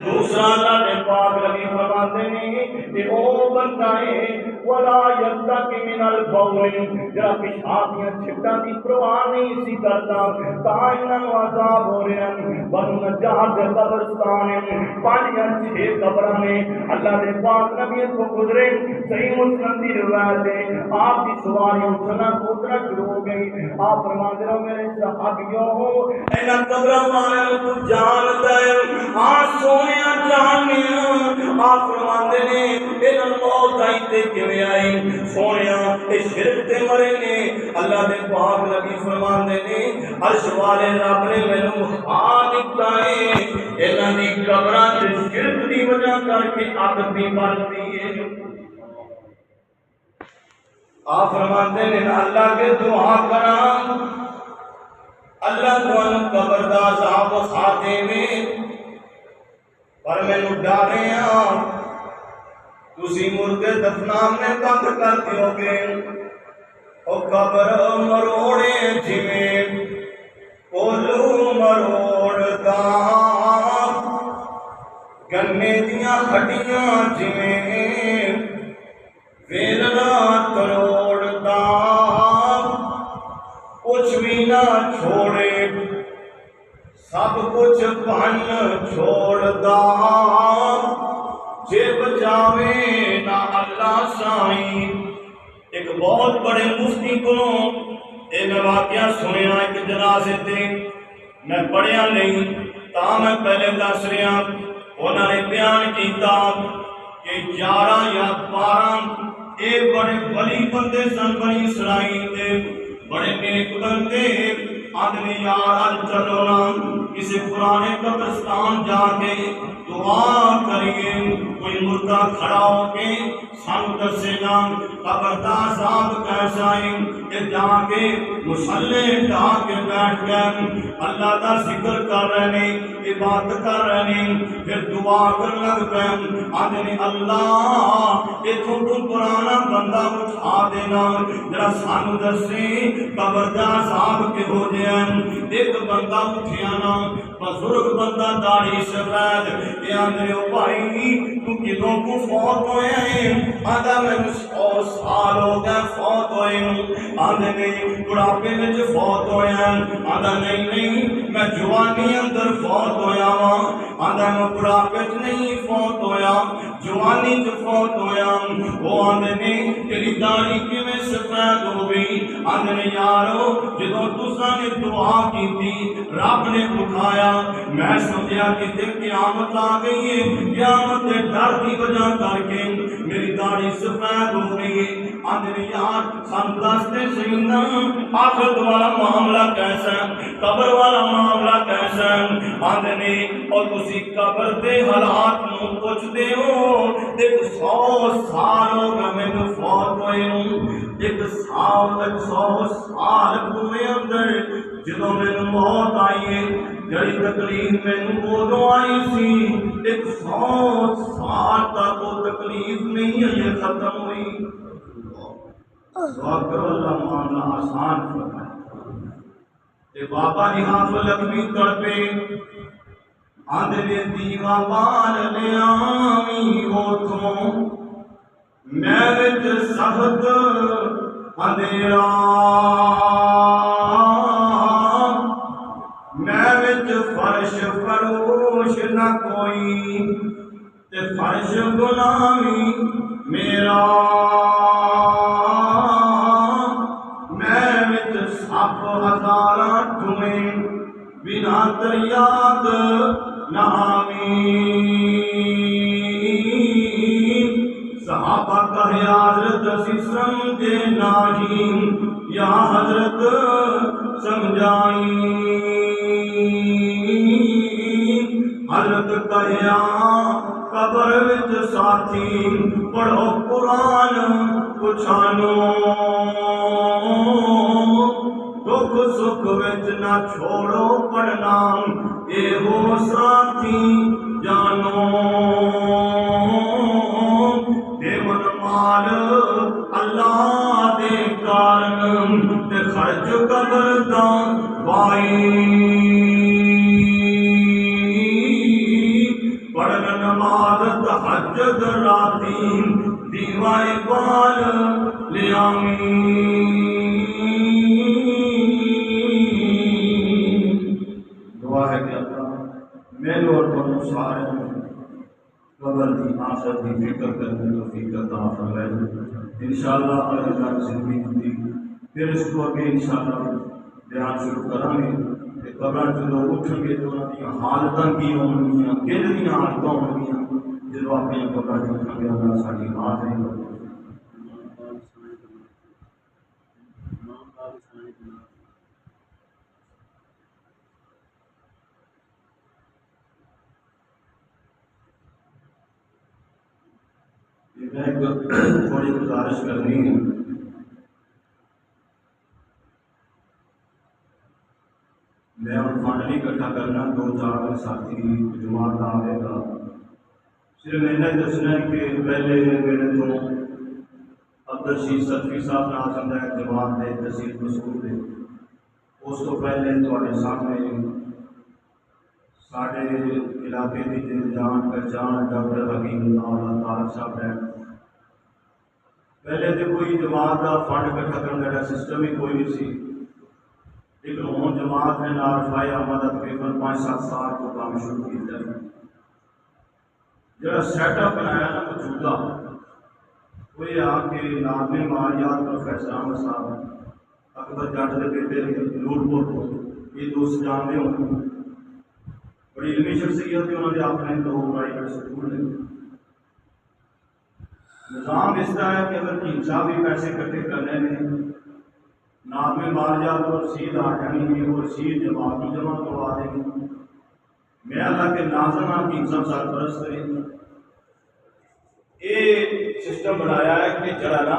دوسرا اللہ نے پاک نبی فرماتے ہیں کہ او بندہ ہے ولا یتق من البول جڑا پیشابیاں چھٹاں دی پرواہ نہیں سی کرتا تا انہاں نوں عذاب ہو رہے ہیں بنو نجار دے قبرستان پانچ یا چھ قبراں نے اللہ دے پاک نبی تو گزرے صحیح مسلم دی روایت ہے آپ کی سواری اٹھنا اترنا شروع ہو گئی آپ فرماتے رہو میرے صحابیوں انہاں قبراں والوں کو جانتا ہے سونے جاننے آپ فرماندے نے انہاں موت آئی تے کیویں آئی سونیا اے شرک تے مرے نے اللہ دے پاک نبی فرماندے نے عرش والے رب نے مینوں ہاں دتا ہے انہاں دی قبراں تے شرک دی وجہ کر کے اگ بھی بلدی ہے آپ فرماندے نے اللہ کے دعا کراں اللہ تانوں قبر دا عذاب کھاتے میں پر میں ڈارے تسی مردے دفنانے بند کر دیو گے او قبر مروڑے جویں کولو مروڑدا گنے دیاں ہڈیاں جویں ویلنا تروڑدا کچھ بھی نہ چھوڑے سب کچھ بن چھوڑدا جے بچاوے نہ اللہ سائیں ایک بہت بڑے مفتی کو میں واقعہ سنیا ایک جنازے تے میں پڑھیا نہیں تا میں پہلے دس رہا انہوں نے بیان کیتا کہ 11 یا 12 ایک بڑے ولی بندے سن بنی اسرائیل دے بڑے نیک بندے آدمی یار چلو نا کسی پرانے قبرستان جا کے دعا کریے کوئی مردہ کھڑا ہو کے سانو دسے گا قبر دا عذاب کیسا ہے کہ جا کے مصلی ڈا کے بیٹھ گئے اللہ دا ذکر کر رہے ہیں عبادت کر رہے ہیں پھر دعا کر لگ گئے آدمی اللہ اتھوں تو پرانا بندہ اٹھا دینا ذرا سانو دسے قبر دا عذاب کے ہو جائے ایک بندہ اٹھیا نا بزرگ بندہ داڑھی سفید یہ آدھے او بھائی تو کدوں کو فوت ہوئے ہیں آدھا میں 100 سال ہو گئے فوت ہوئے ہوں آدھے نہیں بڑھاپے میں جو فوت ہوئے ہیں آدھا نہیں میں جوانی اندر فوت ہویا ہوں آدھا میں بڑھاپے نہیں فوت ہویا جوانی جو فوت ہویا وہ آدھے نہیں تیری داڑھی کی میں سفید ہو گئی آدھے نہیں یارو جدوں تساں نے دعا کی تھی رب نے اٹھایا میں سمجھا کہ قیامت آ گئی ہے قیامت کے ڈر کی وجہ کر کے میری داڑھی سفید ہو گئی ہے آدھے یار سن دستے سینا آخرت والا معاملہ کیسا ہے قبر والا معاملہ کیسا ہے آدھے نہیں اور تسی قبر دے حالات نو پوچھ دے ہو ایک 100 سال ہو گئے میں تو فوت ہوئے ہوں 100 سال کوئے اندر جدوں میں موت آئی ہے جڑی تکلیف میں وہ آئی سی 100 سال تک وہ تکلیف نہیں ہے یہ ختم ہوئی دعا کرو اللہ معاملہ آسان فرمائے بابا جی حافظ لکھوی تڑپے آدھے نے دیوا بال لے آمی اوتھوں میں وچ سخت اندھیرا میں وچ فرش فروش نہ کوئی تے فرش غلامی میرا میں وچ سپ ہزاراں ٹھویں بنا تریاد نامی صحابہ کہے حضرت اسی سمجھے نہیں یا حضرت سمجھائی حضرت کہیا قبر وچ ساتھی پڑھو قرآن پچھانو دکھ سکھ وچ نہ چھوڑو پڑھنا اے ہو ساتھی جانو دے من مال اللہ دے کارن تے خرچ قبر دا بائی پڑھن نماز تہجد راتی دیوا اقبال لے آمین۔ دعا ہے کہ اللہ میرے اور تمہیں سارے قبر کی آخرت کی فکر کرنے توفیق عطا فرمائے۔ انشاءاللہ اگر جان زندگی ہوتی پھر اس کو اگے انشاءاللہ بیان شروع کریں گے کہ قبر جو لوگ اٹھیں گے تو انہوں کی حالتاں کی ہوں گی، کن دی حالتاں ہوں گی جب اپنی قبر جو اٹھیں گے اللہ ساری حاضری ہو۔ میں ایک تھوڑی گزارش کرنی ہے، میں ہوں فنڈ نہیں اکٹھا کرنا، 2-4 ساتھی جماعت آئے گا، صرف میں نے دسنا ہے کہ پہلے میرے تو عبدالرشید صدفی صاحب ناظم ہے جماعت نے تحصیل مسعود ہے، اس تو پہلے تھوڑے سامنے سارے علاقے کی جان پہچان ڈاکٹر حکیم اللہ طارق صاحب ہے۔ پہلے تو کوئی جماعت کا فنڈ اکٹھا کرنے کا سسٹم ہی کوئی نہیں سی، لیکن ہوں جماعت نے نارفائی احمد تقریباً 5-7 سال کو کام شروع کیا ہے۔ جڑا سیٹ اپ بنایا نا موجودہ وہ یہ آ کہ ناظم مالیات پروفیسر احمد صاحب اکبر جٹ کے بیٹے نور پور کو یہ دوست جانتے ہوں، بڑی علمی شخصیت ہے، انہوں نے اپنے 2 پرائیویٹ سکول ہیں۔ نظام اس طرح ہے کہ اگر تین صاحب بھی پیسے اکٹھے کرنے میں ناظم مالیات کو رسید آ جانی ہے، وہ رسید جماعت کو جمع کروا دیں گے، میں اللہ کے ناظم حکیم صاحب سرپرست ہے۔ یہ سسٹم بنایا ہے کہ جڑا نا